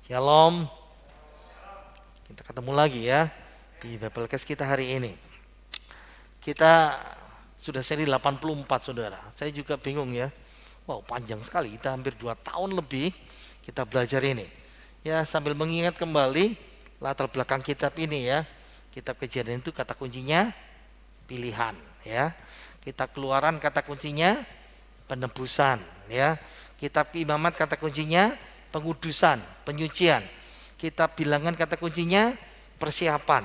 Shalom, kita ketemu lagi ya di Biblecast kita hari ini. Kita sudah seri 84 saudara. Saya juga bingung ya. Wow, panjang sekali, kita hampir 2 tahun lebih kita belajar ini. Ya, sambil mengingat kembali latar belakang kitab ini ya. Kitab Kejadian itu kata kuncinya pilihan ya. Kitab Keluaran kata kuncinya penebusan ya. Kitab Imamat kata kuncinya pengudusan, penyucian. Kitab Bilangan kata kuncinya persiapan.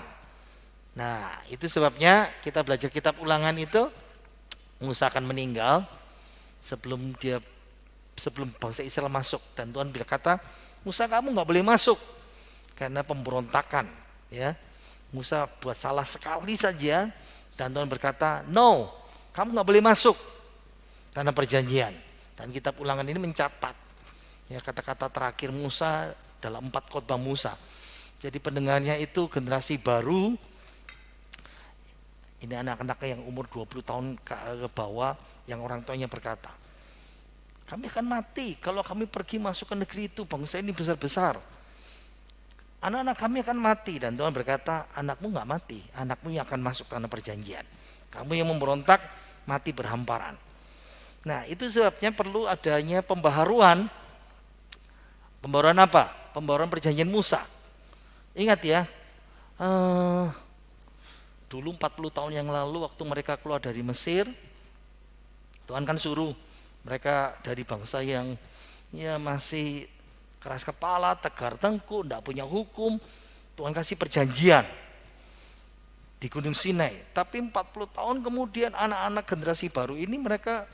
Nah, itu sebabnya kita belajar kitab Ulangan itu. Musa akan meninggal sebelum bangsa Israel masuk, dan Tuhan berkata, Musa, kamu nggak boleh masuk karena pemberontakan ya. Musa buat salah sekali saja dan Tuhan berkata, no, kamu nggak boleh masuk karena perjanjian. Dan kitab Ulangan ini mencatat ya kata-kata terakhir Musa dalam 4 khotbah Musa. Jadi pendengarnya itu generasi baru. Ini anak-anak yang umur 20 tahun ke bawah yang orang tuanya berkata, kami akan mati kalau kami pergi masuk ke negeri itu, bangsa ini besar-besar. Anak-anak kami akan mati. Dan Tuhan berkata, anakmu gak mati, anakmu yang akan masuk tanah perjanjian. Kamu yang memberontak mati berhamparan. Nah, itu sebabnya perlu adanya pembaharuan. Pembaharuan apa? Pembaharuan perjanjian Musa. Ingat ya, dulu 40 tahun yang lalu waktu mereka keluar dari Mesir, Tuhan kan suruh mereka dari bangsa yang ya masih keras kepala, tegar tengkuk, tidak punya hukum. Tuhan kasih perjanjian di Gunung Sinai. Tapi 40 tahun kemudian anak-anak generasi baru ini mereka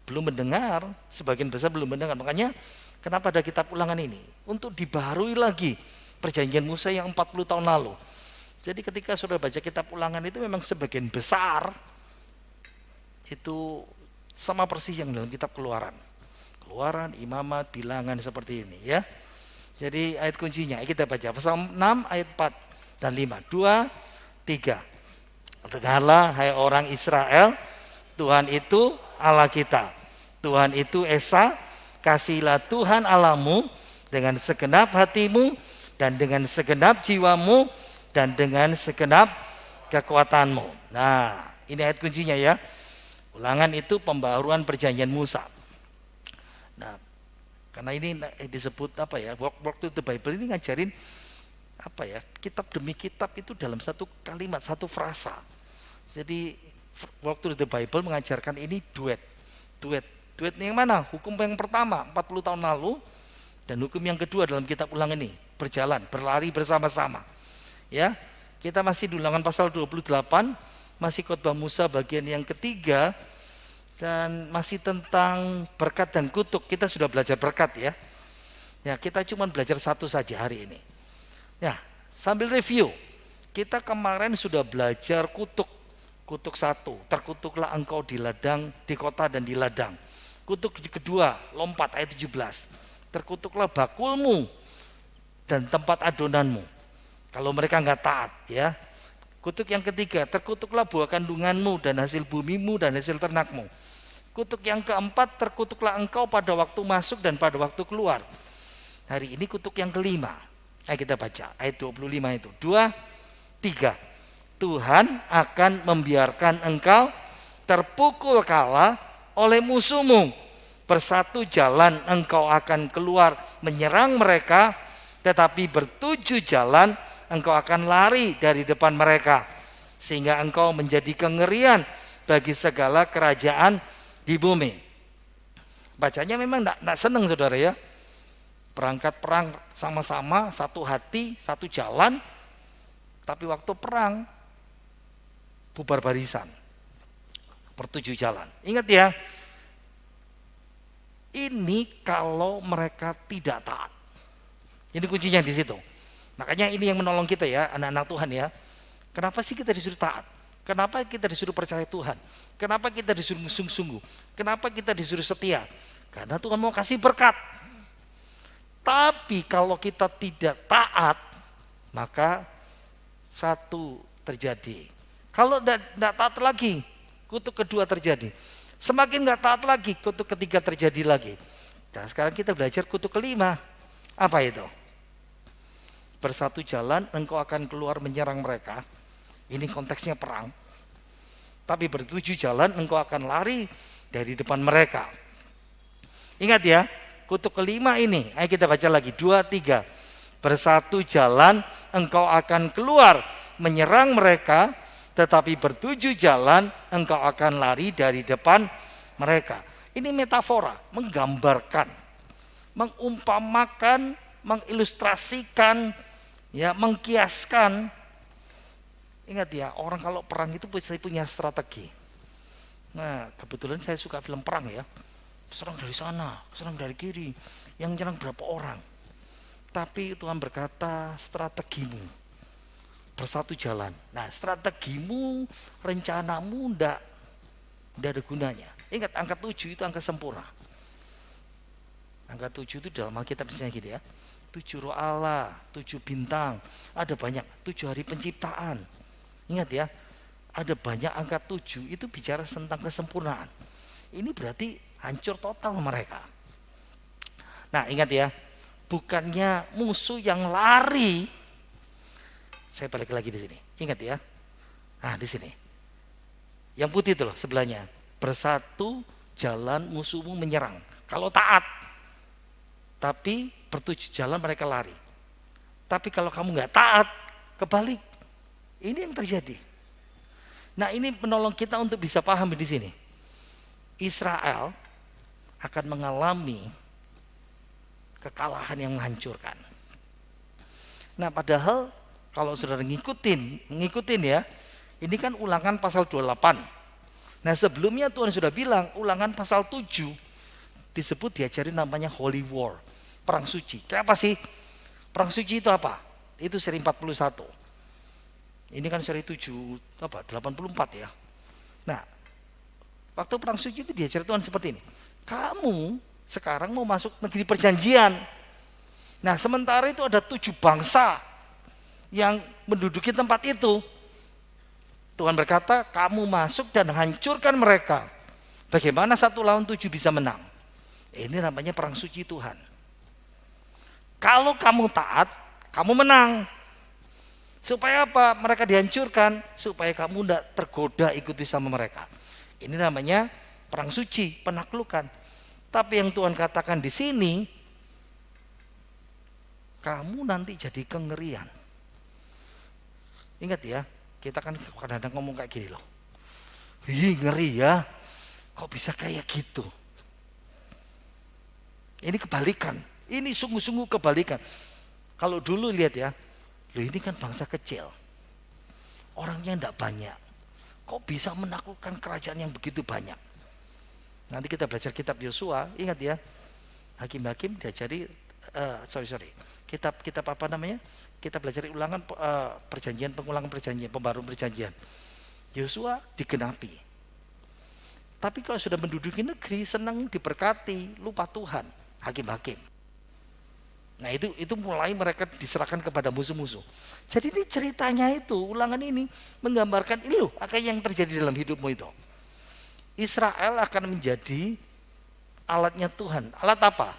belum mendengar, sebagian besar belum mendengar. Makanya kenapa ada kitab Ulangan ini? Untuk dibaharui lagi perjanjian Musa yang 40 tahun lalu. Jadi ketika saudara baca kitab Ulangan itu memang sebagian besar itu sama persis yang dalam kitab Keluaran. Keluaran, Imamat, Bilangan seperti ini ya. Jadi ayat kuncinya kita baca pasal 6 ayat 4 dan 5. 2, 3. Dengarlah hai orang Israel, Tuhan itu Allah kita. Tuhan itu Esa, kasihilah Tuhan Allahmu dengan segenap hatimu dan dengan segenap jiwamu dan dengan segenap kekuatanmu. Nah, ini ayat kuncinya ya. Ulangan itu pembaharuan perjanjian Musa. Nah, karena ini disebut apa ya? Walk to the Bible ini ngajarin apa ya? Kitab demi kitab itu dalam satu kalimat, satu frasa. Jadi Walk to the Bible mengajarkan ini duet. Duet yang mana? Hukum yang pertama 40 tahun lalu dan hukum yang kedua dalam kitab Ulangan ini berjalan, berlari bersama-sama. Ya, kita masih di Ulangan pasal 28, masih khotbah Musa bagian yang ketiga, dan masih tentang berkat dan kutuk. Kita sudah belajar berkat ya. Ya, kita cuma belajar satu saja hari ini. Ya, sambil review, kita kemarin sudah belajar kutuk. Kutuk 1, terkutuklah engkau di ladang, di kota dan di ladang. Kutuk kedua, lompat ayat 17. Terkutuklah bakulmu dan tempat adonanmu kalau mereka enggak taat ya. Kutuk yang ketiga, terkutuklah buah kandunganmu dan hasil bumimu dan hasil ternakmu. Kutuk yang keempat, terkutuklah engkau pada waktu masuk dan pada waktu keluar. Hari ini kutuk yang kelima. Ayo kita baca ayat 25 itu. 2, 3. Tuhan akan membiarkan engkau terpukul kalah oleh musuhmu. Bersatu jalan engkau akan keluar menyerang mereka, tetapi bertujuh jalan engkau akan lari dari depan mereka, sehingga engkau menjadi kengerian bagi segala kerajaan di bumi. Bacanya memang tidak senang saudara ya. Berangkat perang sama-sama, satu hati, satu jalan, tapi waktu perang bubar barisan, bertujuh jalan. Ingat ya, ini kalau mereka tidak taat. Ini kuncinya di situ. Makanya ini yang menolong kita ya, anak-anak Tuhan ya. Kenapa sih kita disuruh taat? Kenapa kita disuruh percaya Tuhan? Kenapa kita disuruh sungguh-sungguh? Kenapa kita disuruh setia? Karena Tuhan mau kasih berkat. Tapi kalau kita tidak taat, maka satu terjadi. Kalau tidak taat lagi, kutuk kedua terjadi. Semakin nggak taat lagi, kutuk ketiga terjadi lagi. Nah, sekarang kita belajar kutuk kelima. Apa itu? Bersatu jalan engkau akan keluar menyerang mereka. Ini konteksnya perang. Tapi bertujuh jalan engkau akan lari dari depan mereka. Ingat ya, kutuk kelima ini. Ayo kita baca lagi, 2, 3. Bersatu jalan engkau akan keluar menyerang mereka, tetapi bertujuh jalan engkau akan lari dari depan mereka. Ini metafora, menggambarkan, mengumpamakan, mengilustrasikan, ya, mengkiaskan. Ingat ya, orang kalau perang itu punya strategi. Nah, kebetulan saya suka film perang ya. Serang dari sana, serang dari kiri. Yang nyerang berapa orang. Tapi Tuhan berkata, strategimu bersatu jalan. Nah, strategimu, rencanamu ndak ada gunanya. Ingat, angka 7 itu angka sempurna. Angka 7 itu dalam Alkitab misalnya gitu ya. 7 roh Allah, 7 bintang, ada banyak, 7 hari penciptaan. Ingat ya, ada banyak angka 7 itu bicara tentang kesempurnaan. Ini berarti hancur total mereka. Nah, ingat ya, bukannya musuh yang lari. Saya balik lagi di sini. Ingat ya. Nah, di sini. Yang putih itu loh sebelahnya. Bersatu jalan musuhmu menyerang. Kalau taat. Tapi bertujuh jalan mereka lari. Tapi kalau kamu nggak taat, kebalik. Ini yang terjadi. Nah, ini menolong kita untuk bisa paham di sini. Israel akan mengalami kekalahan yang menghancurkan. Nah, padahal kalau saudara ngikutin ya, ini kan Ulangan pasal 28. Nah, sebelumnya Tuhan sudah bilang Ulangan pasal 7 disebut diajari namanya Holy War, perang suci. Kayak apa sih? Perang suci itu apa? Itu seri 41. Ini kan seri 84 ya. Nah, waktu perang suci itu diajari Tuhan seperti ini. Kamu sekarang mau masuk negeri perjanjian. Nah, sementara itu ada 7 bangsa yang menduduki tempat itu. Tuhan berkata, kamu masuk dan hancurkan mereka. Bagaimana 1 lawan 7 bisa menang? Ini namanya perang suci Tuhan. Kalau kamu taat, kamu menang. Supaya apa? Mereka dihancurkan, supaya kamu tidak tergoda ikuti sama mereka. Ini namanya perang suci, penaklukan. Tapi yang Tuhan katakan di sini, kamu nanti jadi kengerian. Ingat ya, kita kan kadang-kadang ngomong kayak gini loh. Ih, ngeri ya, kok bisa kayak gitu? Ini kebalikan, ini sungguh-sungguh kebalikan. Kalau dulu lihat ya, loh ini kan bangsa kecil, orangnya tidak banyak, kok bisa menaklukkan kerajaan yang begitu banyak? Nanti kita belajar kitab Yosua, ingat ya, hakim-hakim diajari, kitab apa namanya? Kita belajar Ulangan perjanjian, pengulangan perjanjian, pembaruan perjanjian. Yosua digenapi. Tapi kalau sudah menduduki negeri, senang diberkati, lupa Tuhan, hakim-hakim. Nah, itu mulai mereka diserahkan kepada musuh-musuh. Jadi ini ceritanya itu, Ulangan ini menggambarkan ini loh, apa yang terjadi dalam hidupmu itu. Israel akan menjadi alatnya Tuhan. Alat apa?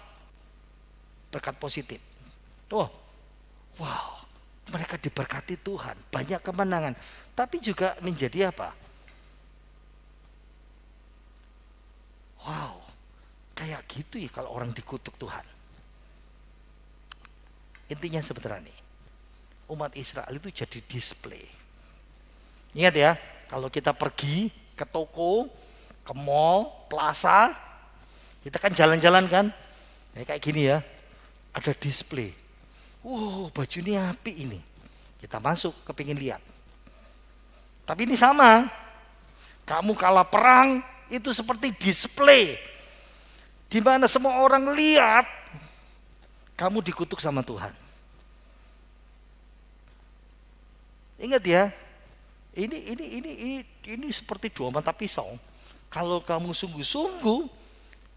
Berkat positif. Oh, wow, mereka diberkati Tuhan, banyak kemenangan. Tapi juga menjadi apa? Wow, kayak gitu ya kalau orang dikutuk Tuhan. Intinya sebenarnya nih, umat Israel itu jadi display. Ingat ya, kalau kita pergi ke toko, ke mall, plaza, kita kan jalan-jalan kan, ya kayak gini ya, ada display. Wow, baju ini api ini. Kita masuk, kepingin lihat. Tapi ini sama, kamu kalah perang, itu seperti display. Di mana semua orang lihat, kamu dikutuk sama Tuhan. Ingat ya, ini seperti dua mata pisau. Kalau kamu sungguh-sungguh,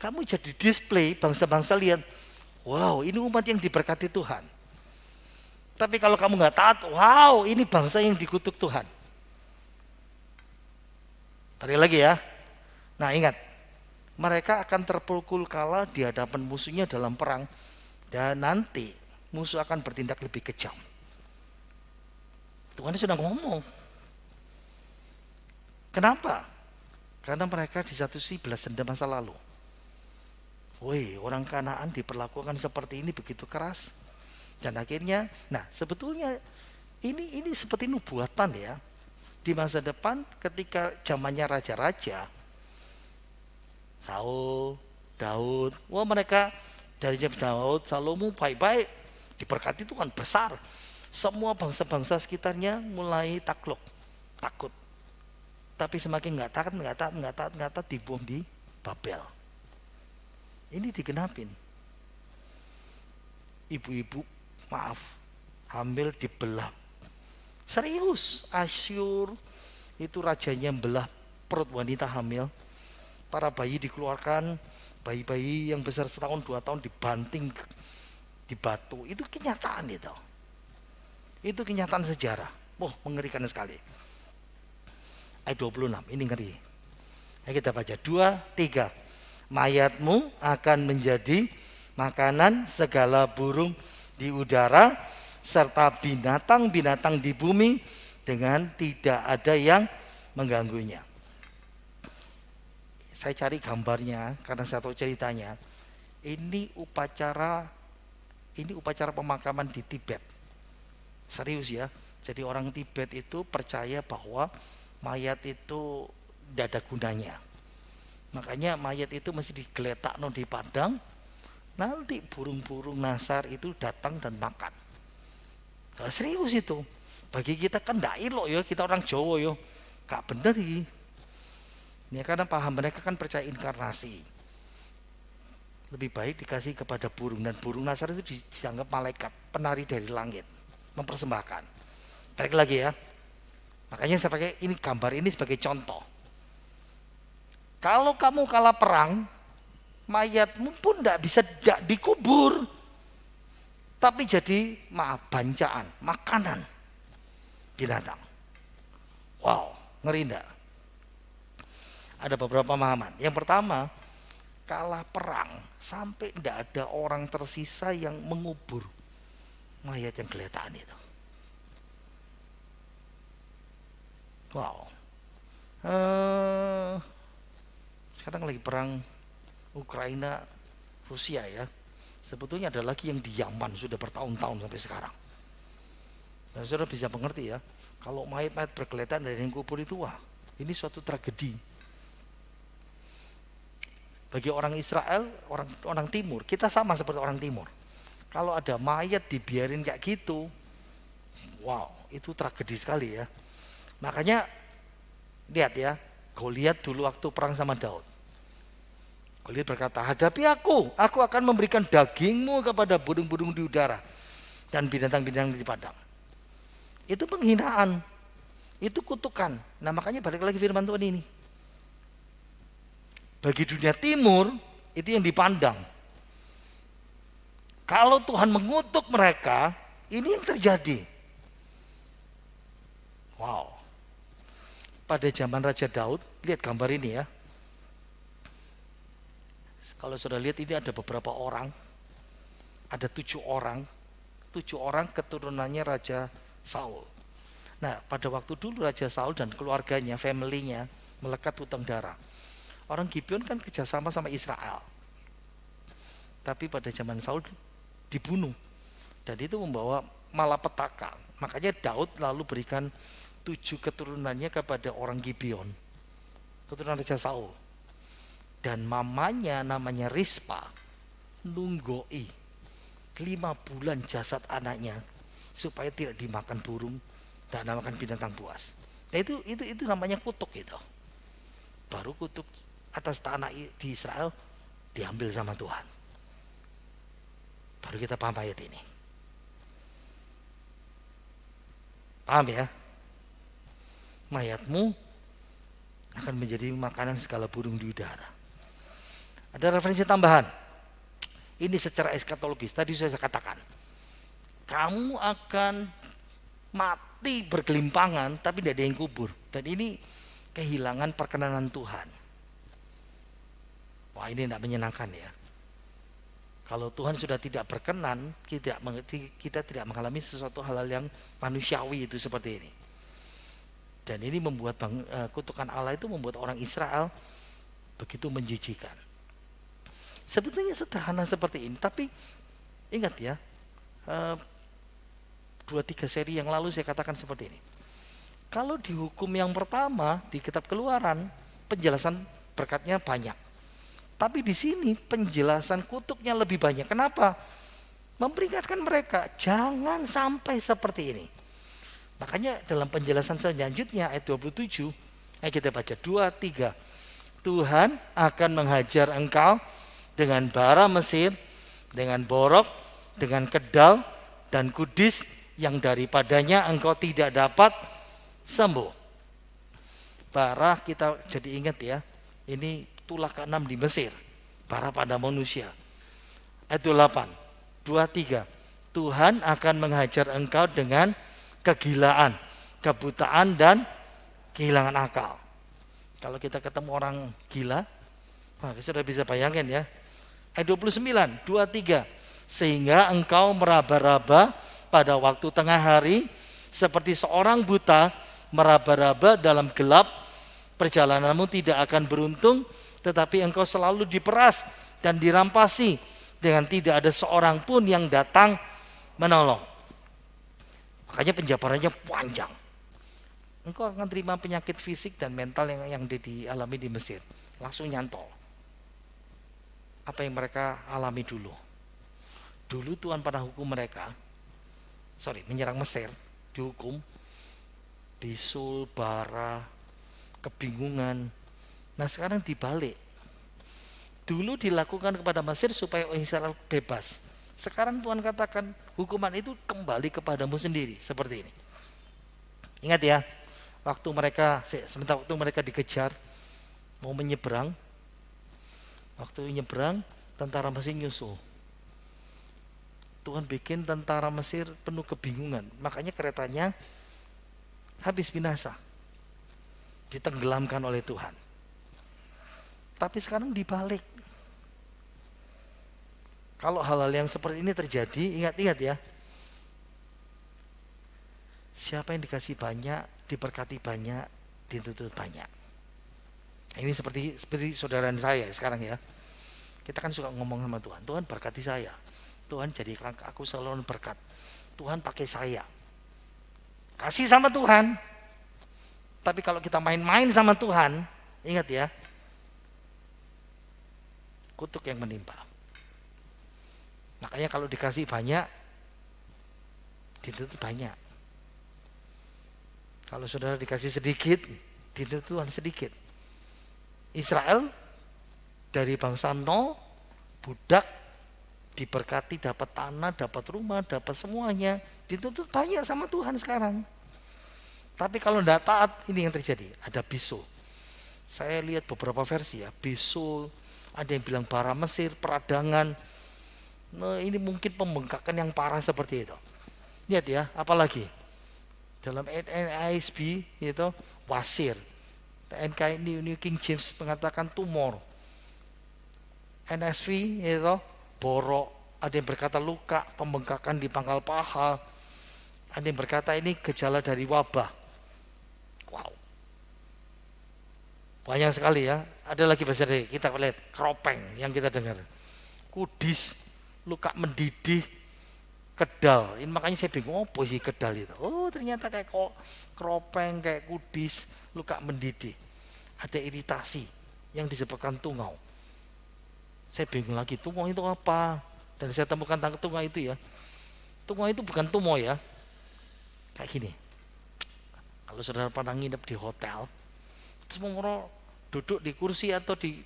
kamu jadi display, bangsa-bangsa lihat, wow, ini umat yang diberkati Tuhan. Tapi kalau kamu nggak taat, wow, ini bangsa yang dikutuk Tuhan. Tarik lagi ya. Nah, ingat, mereka akan terpukul kalah di hadapan musuhnya dalam perang. Dan nanti musuh akan bertindak lebih kejam. Tuhan sudah ngomong. Kenapa? Karena mereka di satu sisi belas dendam masa lalu. Woi, orang Kanaan diperlakukan seperti ini begitu keras. Dan akhirnya, nah sebetulnya ini seperti nubuatan ya. Di masa depan ketika zamannya raja-raja, Saul, Daud, wah mereka dari Daud, Salomo baik-baik, diberkati Tuhan besar. Semua bangsa-bangsa sekitarnya mulai takluk, takut. Tapi semakin nggak taat, dibuang di Babel. Ini digenapin. Ibu-ibu, maaf, hamil dibelah. Serius, Asyur itu rajanya belah perut wanita hamil. Para bayi dikeluarkan, bayi-bayi yang besar setahun 2 tahun dibanting di batu. Itu kenyataan itu. Itu kenyataan sejarah. Wah, mengerikan sekali. Ayat 26, ini ngeri. Ayo kita baca 2, 3. Mayatmu akan menjadi makanan segala burung di udara serta binatang-binatang di bumi dengan tidak ada yang mengganggunya. Saya cari gambarnya karena saya tahu ceritanya. Ini upacara pemakaman di Tibet. Serius ya. Jadi orang Tibet itu percaya bahwa mayat itu tidak ada gunanya. Makanya mayat itu mesti digeletak di padang. Nanti burung-burung nasar itu datang dan makan. Nah, serius itu. Bagi kita kan tidak ilok ya, kita orang Jawa ya. Gak bener ini. Ya, karena paham mereka kan percaya inkarnasi. Lebih baik dikasih kepada burung, dan burung nasar itu dianggap malaikat, penari dari langit, mempersembahkan. Tarik lagi ya. Makanya saya pakai ini gambar ini sebagai contoh. Kalau kamu kalah perang, mayatmu pun tidak bisa dikubur, tapi jadi bancaan, makanan binatang. Wow, ngeri enggak? Ada beberapa pemahaman. Yang pertama, kalah perang sampai tidak ada orang tersisa yang mengubur mayat yang geletakan itu. Wow. Sekarang lagi perang Ukraina Rusia ya. Sebetulnya ada lagi yang di Yaman sudah bertahun-tahun sampai sekarang. Dan saudara bisa mengerti ya, kalau mayat-mayat bergeletaan dari yang kubur itu, wah, ini suatu tragedi. Bagi orang Israel, orang Timur, kita sama seperti orang Timur. Kalau ada mayat dibiarin kayak gitu, wow, itu tragedi sekali ya. Makanya lihat ya, Goliat dulu waktu perang sama Daud. Goliat berkata, hadapi aku akan memberikan dagingmu kepada burung-burung di udara dan binatang-binatang di padang. Itu penghinaan, itu kutukan. Nah makanya balik lagi firman Tuhan ini. Bagi dunia timur, itu yang dipandang. Kalau Tuhan mengutuk mereka, ini yang terjadi. Wow. Pada zaman Raja Daud, lihat gambar ini ya. Kalau sudah lihat ini ada beberapa orang, ada 7 orang keturunannya Raja Saul. Nah pada waktu dulu Raja Saul dan keluarganya, family-nya melekat hutang darah. Orang Gibeon kan kerjasama sama Israel. Tapi pada zaman Saul dibunuh. Dan itu membawa malapetaka. Makanya Daud lalu berikan 7 keturunannya kepada orang Gibeon, keturunan Raja Saul. Dan mamanya namanya Rispa nunggoi 5 bulan jasad anaknya supaya tidak dimakan burung dan makan binatang buas. Nah itu namanya kutuk itu. Baru kutuk atas tanah di Israel diambil sama Tuhan. Baru kita paham ayat ini. Paham ya? Mayatmu akan menjadi makanan segala burung di udara. Ada referensi tambahan. Ini secara eskatologis, tadi saya katakan. Kamu akan mati bergelimpangan tapi tidak ada yang kubur. Dan ini kehilangan perkenanan Tuhan. Wah ini tidak menyenangkan ya. Kalau Tuhan sudah tidak berkenan, kita tidak mengalami sesuatu hal-hal yang manusiawi itu seperti ini. Dan ini membuat kutukan Allah itu membuat orang Israel begitu menjijikan. Sebetulnya sederhana seperti ini, tapi ingat ya, 2-3 seri yang lalu saya katakan seperti ini. Kalau di hukum yang pertama di kitab Keluaran, penjelasan berkatnya banyak. Tapi di sini penjelasan kutuknya lebih banyak. Kenapa? Memperingatkan mereka, jangan sampai seperti ini. Makanya dalam penjelasan selanjutnya ayat 27, kita baca 2-3. Tuhan akan menghajar engkau dengan bara Mesir, dengan borok, dengan kedal, dan kudis yang daripadanya engkau tidak dapat sembuh. Bara kita jadi ingat ya, ini tulah ke-6 di Mesir, bara pada manusia. Ayat 8, 2-3. Tuhan akan menghajar engkau dengan kegilaan, kebutaan, dan kehilangan akal. Kalau kita ketemu orang gila, sudah bisa bayangin ya. Ayat 29, 2-3. Sehingga engkau meraba-raba pada waktu tengah hari, seperti seorang buta meraba-raba dalam gelap. Perjalananmu tidak akan beruntung, tetapi engkau selalu diperas dan dirampasi dengan tidak ada seorang pun yang datang menolong. Makanya penjabarannya panjang. Engkau akan terima penyakit fisik dan mental yang dialami di Mesir. Langsung nyantol. Apa yang mereka alami dulu. Dulu Tuhan pada hukum mereka, menyerang Mesir, dihukum, bisul, bara, kebingungan. Nah sekarang dibalik. Dulu dilakukan kepada Mesir supaya Israel bebas. Sekarang Tuhan katakan hukuman itu kembali kepadamu sendiri. Seperti ini. Ingat ya, sementara waktu mereka dikejar, mau menyeberang, waktu nyeberang, tentara Mesir nyusul. Tuhan bikin tentara Mesir penuh kebingungan. Makanya keretanya habis binasa. Ditenggelamkan oleh Tuhan. Tapi sekarang dibalik. Kalau hal-hal yang seperti ini terjadi, ingat-ingat ya. Siapa yang dikasih banyak, diberkati banyak, dituntut banyak. Ini seperti saudara saya sekarang ya. Kita kan suka ngomong sama Tuhan, Tuhan berkati saya. Tuhan jadikan aku selalu berkat. Tuhan pakai saya. Kasih sama Tuhan. Tapi kalau kita main-main sama Tuhan, ingat ya, kutuk yang menimpa. Makanya kalau dikasih banyak, dituntut banyak. Kalau saudara dikasih sedikit, dituntut Tuhan sedikit. Israel dari bangsa nol, budak, diberkati, dapat tanah, dapat rumah, dapat semuanya, dituntut banyak sama Tuhan sekarang. Tapi kalau tidak taat, ini yang terjadi. Ada bisul. Saya lihat beberapa versi ya, bisul, ada yang bilang bara Mesir, peradangan. Nah, ini mungkin pembengkakan yang parah seperti itu. Lihat ya, apalagi dalam NASB itu wasir. New King James mengatakan tumor. NSV itu borok. Ada yang berkata luka, pembengkakan di pangkal paha. Ada yang berkata ini gejala dari wabah. Wow. Banyak sekali ya. Ada lagi bahasa dari kita lihat keropeng yang kita dengar. Kudis, luka mendidih, kedal. Ini makanya saya bingung apa sih kedal itu. Oh ternyata kayak keropeng, kayak kudis, luka mendidih. Ada iritasi yang disebabkan tungau. Saya bingung lagi, tungau itu apa? Dan saya temukan tentang tungau itu ya. Tungau itu bukan tumor ya. Kayak gini. Kalau saudara pernah nginep di hotel, semua duduk di kursi atau di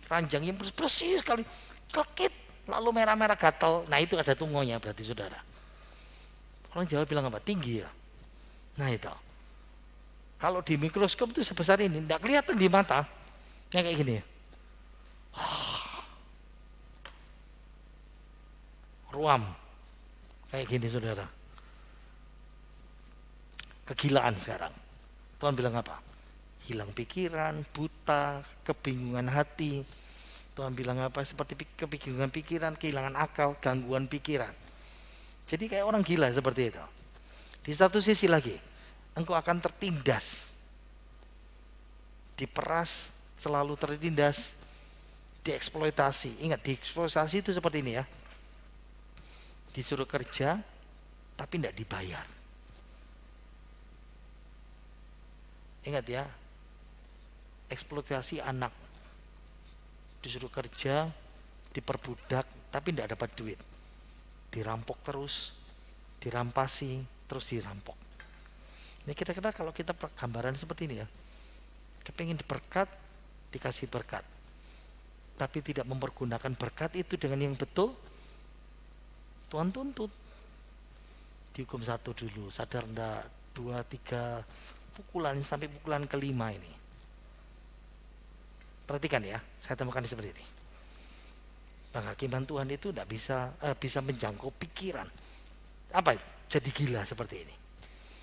ranjang yang bersih sekali, kelekit, lalu merah-merah gatal. Nah itu ada tungaunya berarti saudara. Orang Jawa bilang apa? Tinggi ya. Nah itu. Kalau di mikroskop itu sebesar ini, tidak kelihatan di mata. Kayak gini. Ruam. Kayak gini saudara. Kegilaan sekarang. Tuhan bilang apa? Hilang pikiran, buta, kebingungan hati. Tuhan bilang apa? Seperti kebingungan pikiran, kehilangan akal, gangguan pikiran. Jadi kayak orang gila seperti itu. Di satu sisi lagi, engkau akan tertindas, diperas, selalu tertindas, dieksploitasi. Ingat, dieksploitasi itu seperti ini ya. Disuruh kerja, tapi tidak dibayar. Ingat ya, eksploitasi anak. Disuruh kerja, diperbudak, tapi tidak dapat duit. Dirampok terus, dirampasi, terus dirampok. Ini kira-kira kalau kita gambaran seperti ini ya, kepingin berkat, dikasih berkat, tapi tidak mempergunakan berkat itu dengan yang betul, Tuhan tuntut. Dihukum 1 dulu, sadar enggak, 2, 3, pukulan sampai pukulan kelima ini. Perhatikan ya, saya temukan seperti ini. Penghakiman Tuhan itu tidak bisa menjangkau pikiran. Apa itu? Jadi gila seperti ini.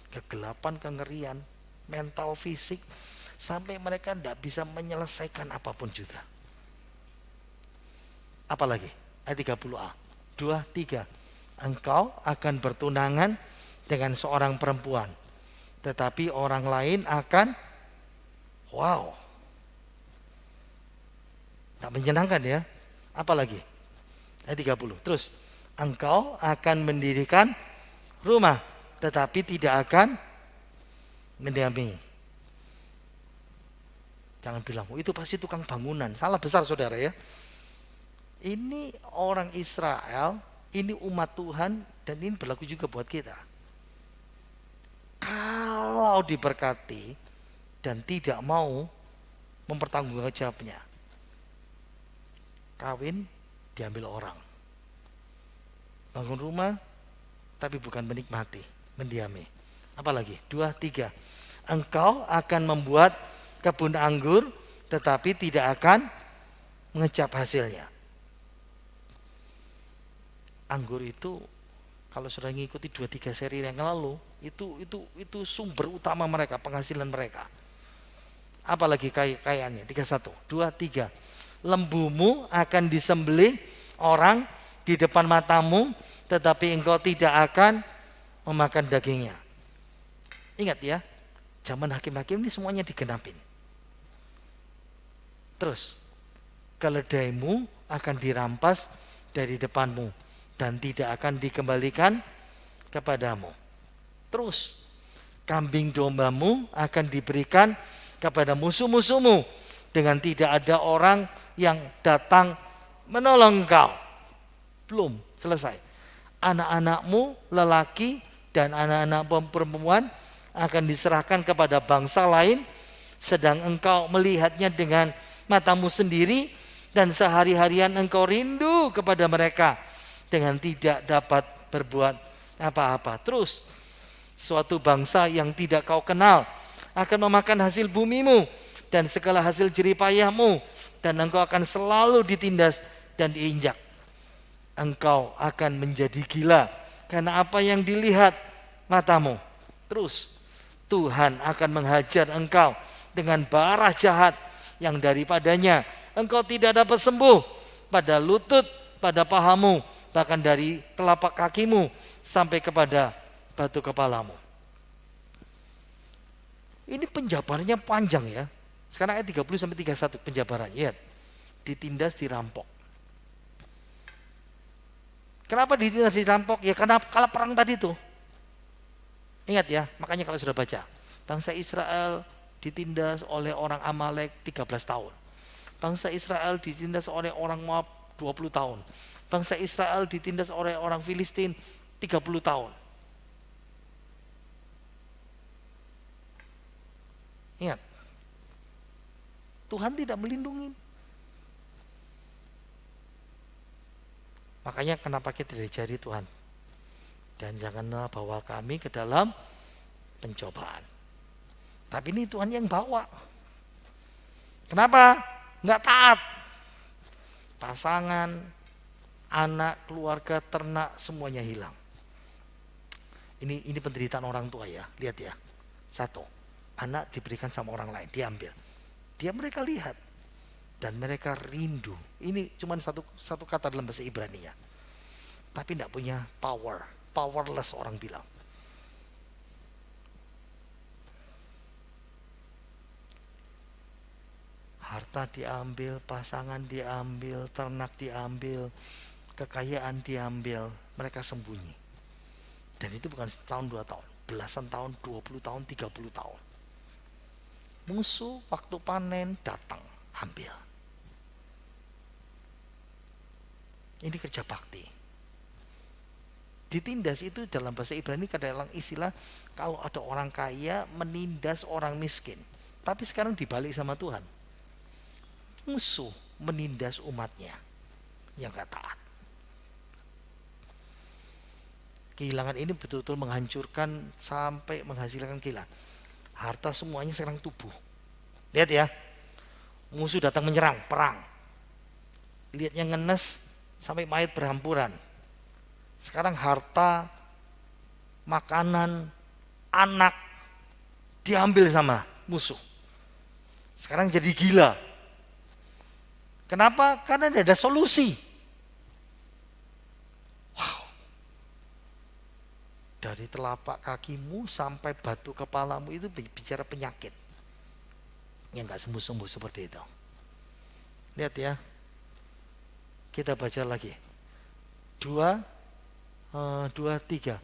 Kegelapan, kengerian, mental, fisik, sampai mereka tidak bisa menyelesaikan apapun juga. Apalagi ayat 30a, 2, 3. Engkau akan bertunangan dengan seorang perempuan, tetapi orang lain akan, wow, tak menyenangkan ya. Apalagi ayat 30. Terus, engkau akan mendirikan rumah, tetapi tidak akan mendiami. Jangan bilang, oh, itu pasti tukang bangunan. Salah besar saudara ya. Ini orang Israel, ini umat Tuhan, dan ini berlaku juga buat kita. Kalau diberkati dan tidak mau mempertanggungjawabnya, kawin diambil orang, bangun rumah tapi bukan menikmati, mendiami. Apalagi 2, 3. Engkau akan membuat kebun anggur tetapi tidak akan mengecap hasilnya. Anggur itu kalau sudah mengikuti 2-3 seri yang lalu, itu sumber utama mereka, penghasilan mereka. Apalagi kayaknya 31, 2, 3. Lembumu akan disembelih orang di depan matamu, tetapi engkau tidak akan memakan dagingnya. Ingat ya, zaman hakim-hakim ini semuanya digenapin. Terus, keledaimu akan dirampas dari depanmu dan tidak akan dikembalikan kepadamu. Terus, kambing dombamu akan diberikan kepada musuh-musuhmu dengan tidak ada orang yang datang menolong engkau. Belum selesai. Anak-anakmu lelaki dan anak-anak perempuan akan diserahkan kepada bangsa lain, sedang engkau melihatnya dengan matamu sendiri dan sehari-harian engkau rindu kepada mereka dengan tidak dapat berbuat apa-apa. Terus, suatu bangsa yang tidak kau kenal akan memakan hasil bumimu dan segala hasil jeripayahmu, dan engkau akan selalu ditindas dan diinjak. Engkau akan menjadi gila karena apa yang dilihat matamu. Terus, Tuhan akan menghajar engkau dengan bara jahat yang daripadanya engkau tidak dapat sembuh, pada lutut, pada pahamu, bahkan dari telapak kakimu sampai kepada batu kepalamu. Ini penjabarannya panjang ya. Sekarang ayat 30 sampai 31 penjabaran. Lihat. Ditindas, dirampok. Kenapa ditindas, dirampok? Ya karena kalah perang tadi tuh. Ingat ya, makanya kalau sudah baca, bangsa Israel ditindas oleh orang Amalek 13 tahun. Bangsa Israel ditindas oleh orang Moab 20 tahun. Bangsa Israel ditindas oleh orang Filistin 30 tahun. Ingat, Tuhan tidak melindungi. Makanya kenapa kita diajari Tuhan, dan janganlah bawa kami ke dalam pencobaan. Tapi ini Tuhan yang bawa. Kenapa? Nggak taat. Pasangan, anak, keluarga, ternak, semuanya hilang. Ini penderitaan orang tua ya. Lihat ya. 1, anak diberikan sama orang lain, diambil. Mereka lihat. Dan mereka rindu. Ini cuma satu kata dalam bahasa Ibrani ya. Tapi tidak punya power. Powerless orang bilang. Harta diambil, pasangan diambil, ternak diambil, kekayaan diambil, mereka sembunyi. Dan itu bukan setahun 2 tahun, belasan tahun, 20 tahun, 30 tahun. Musuh waktu panen datang, ambil. Ini kerja bakti. Ditindas itu dalam bahasa Ibrani kadang istilah kalau ada orang kaya menindas orang miskin. Tapi sekarang dibalik sama Tuhan. Musuh menindas umatnya yang gak taat. Kehilangan ini betul-betul menghancurkan sampai menghasilkan kehilangan. Harta semuanya sekarang tubuh. Lihat ya, musuh datang menyerang, perang. Lihatnya ngenes sampai mayat berhampuran. Sekarang harta, makanan, anak diambil sama musuh. Sekarang jadi gila. Kenapa? Karena tidak ada solusi. Wow. Dari telapak kakimu sampai batu kepalamu itu bicara penyakit. Yang gak sembuh-sembuh seperti itu. Lihat ya. Kita baca lagi. 2, 3.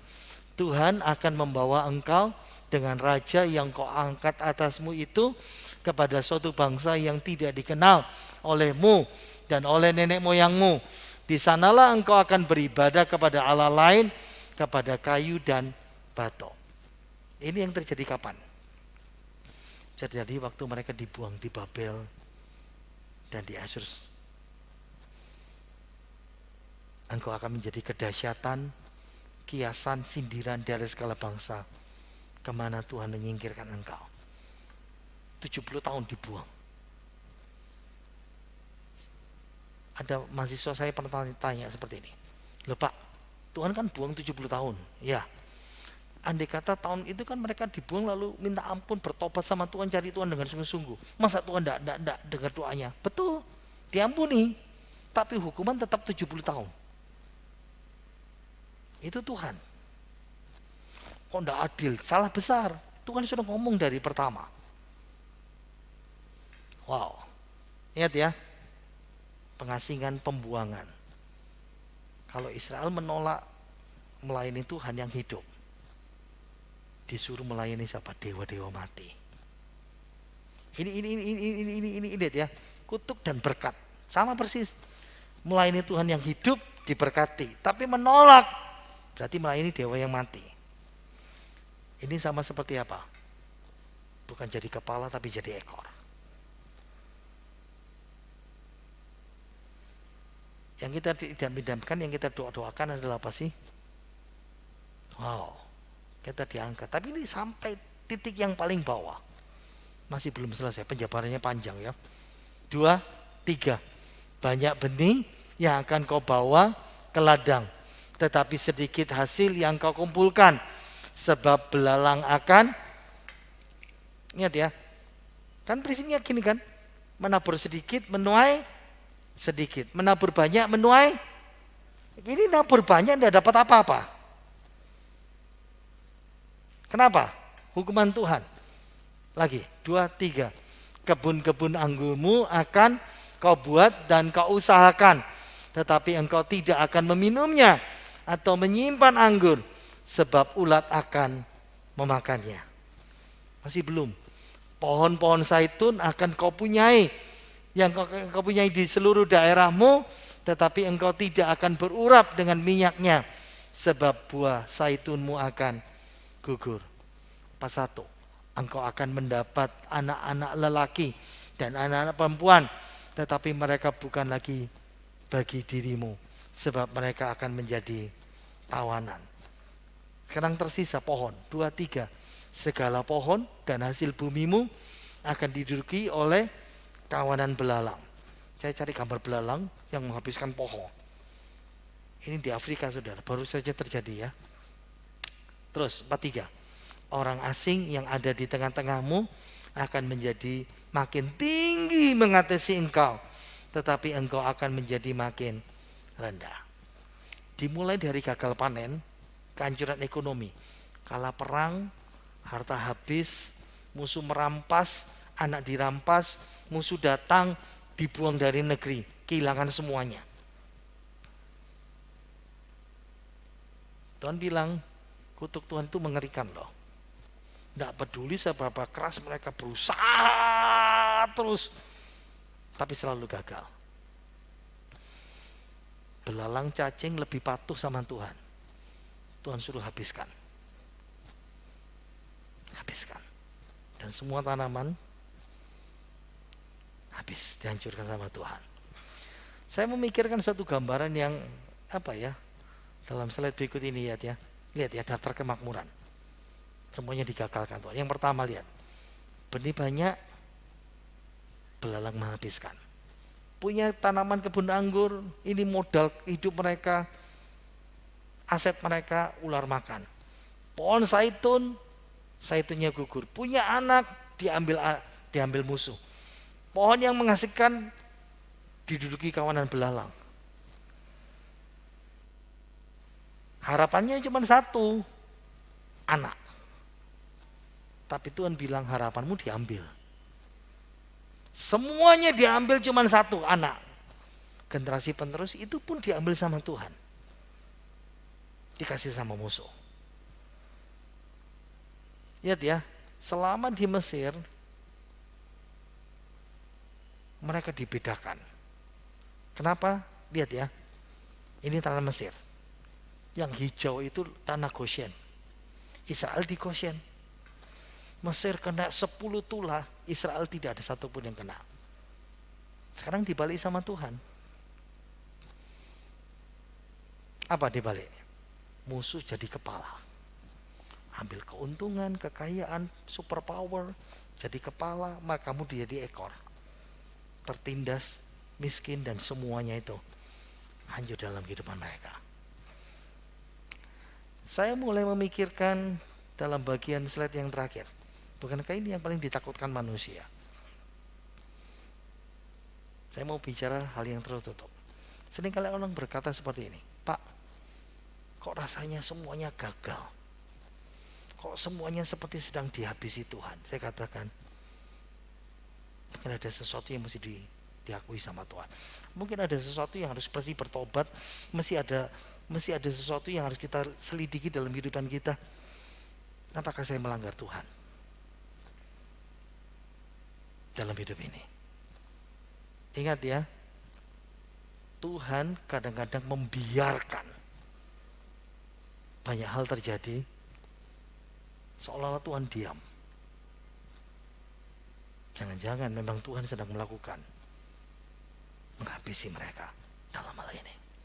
Tuhan akan membawa engkau dengan raja yang kau angkat atasmu itu kepada suatu bangsa yang tidak dikenal olehmu dan oleh nenek moyangmu. Di sanalah engkau akan beribadah kepada Allah lain, kepada kayu dan batu. Ini yang terjadi kapan? Terjadi waktu mereka dibuang di Babel dan di Asyur. Engkau akan menjadi kedahsyatan, kiasan, sindiran dari segala bangsa. Kemana Tuhan menyingkirkan engkau? 70 tahun dibuang. Ada mahasiswa saya pernah tanya seperti ini. Loh Pak, Tuhan kan buang 70 tahun. Ya. Andai kata tahun itu kan mereka dibuang lalu minta ampun, bertobat sama Tuhan, cari Tuhan dengan sungguh-sungguh. Masa Tuhan tidak dengar doanya? Betul, diampuni. Tapi hukuman tetap 70 tahun. Itu Tuhan. Kok tidak adil? Salah besar. Tuhan sudah ngomong dari pertama. Wow. Ingat ya. Pengasingan, pembuangan. Kalau Israel menolak melayani Tuhan yang hidup, disuruh melayani siapa? Dewa-dewa mati. Ini lihat ya. Kutuk dan berkat. Sama persis. Melayani Tuhan yang hidup diberkati. Tapi menolak, berarti melayani dewa yang mati. Ini sama seperti apa? Bukan jadi kepala tapi jadi ekor. Yang kita idam-idamkan, yang kita doakan adalah apa sih? Wow, kita diangkat. Tapi ini sampai titik yang paling bawah. Masih belum selesai, penjabarannya panjang ya. 2, 3. Banyak benih yang akan kau bawa ke ladang, tetapi sedikit hasil yang kau kumpulkan. Sebab belalang akan, ingat ya, kan prinsipnya gini kan, menabur sedikit, menuai sedikit, menabur banyak, menuai. Ini nabur banyak tidak dapat apa-apa. Kenapa? Hukuman Tuhan. Lagi, 2, 3. Kebun-kebun anggurmu akan kau buat dan kau usahakan, tetapi engkau tidak akan meminumnya atau menyimpan anggur, sebab ulat akan memakannya. Masih belum. Pohon-pohon zaitun akan kau punyai, yang kau punyai di seluruh daerahmu, tetapi engkau tidak akan berurap dengan minyaknya, sebab buah zaitunmu akan gugur. 41. Engkau akan mendapat anak-anak lelaki dan anak-anak perempuan, tetapi mereka bukan lagi bagi dirimu, sebab mereka akan menjadi tawanan. Sekarang tersisa pohon. 2, 3. Segala pohon dan hasil bumimu akan diduduki oleh kawanan belalang. Saya cari gambar belalang yang menghabiskan pohon. Ini di Afrika saudara, baru saja terjadi ya. Terus 43. Orang asing yang ada di tengah-tengahmu akan menjadi makin tinggi mengatasi engkau, tetapi engkau akan menjadi makin rendah. Dimulai dari gagal panen, kehancuran ekonomi, kalah perang, harta habis, musuh merampas, anak dirampas, musuh datang, dibuang dari negeri, kehilangan semuanya. Tuhan bilang, kutuk Tuhan itu mengerikan loh. Tidak peduli seberapa keras mereka berusaha terus, tapi selalu gagal. Belalang cacing lebih patuh sama Tuhan. Tuhan suruh habiskan. Habiskan. Dan semua tanaman habis, dihancurkan sama Tuhan. Saya memikirkan satu gambaran yang dalam slide berikut ini lihat ya, daftar kemakmuran. Semuanya digagalkan Tuhan. Yang pertama lihat, benih banyak, belalang menghabiskan. Punya tanaman kebun anggur, ini modal hidup mereka, aset mereka, ular makan. Pohon zaitunnya gugur. Punya anak, diambil musuh. Pohon yang menghasilkan diduduki kawanan belalang. Harapannya cuma satu, anak. Tapi Tuhan bilang harapanmu diambil. Semuanya diambil cuma satu, anak. Generasi penerus itu pun diambil sama Tuhan. Dikasih sama musuh. Lihat ya, selama di Mesir mereka dibedakan. Kenapa? Lihat ya, ini tanah Mesir. Yang hijau itu tanah Goshen. Israel di Goshen. Mesir kena 10 tulah, Israel tidak ada satupun yang kena. Sekarang dibalik sama Tuhan. Apa dibalik? Musuh jadi kepala. Ambil keuntungan, kekayaan, superpower, jadi kepala, maka kamu jadi ekor. Tertindas, miskin, dan semuanya itu hancur dalam kehidupan mereka. Saya mulai memikirkan dalam bagian slide yang terakhir. Bukankah ini yang paling ditakutkan manusia? Saya mau bicara hal yang tertutup. Seringkali orang berkata seperti ini, Pak, kok rasanya semuanya gagal? Kok semuanya seperti sedang dihabisi Tuhan? Saya katakan, mungkin ada sesuatu yang mesti diakui sama Tuhan. Mungkin ada sesuatu yang harus pasti bertobat. Mesti ada sesuatu yang harus kita selidiki dalam kehidupan kita. Apakah saya melanggar Tuhan dalam hidup ini? Ingat ya, Tuhan kadang-kadang membiarkan banyak hal terjadi seolah-olah Tuhan diam. Jangan-jangan memang Tuhan sedang menghabisi mereka dalam hal ini.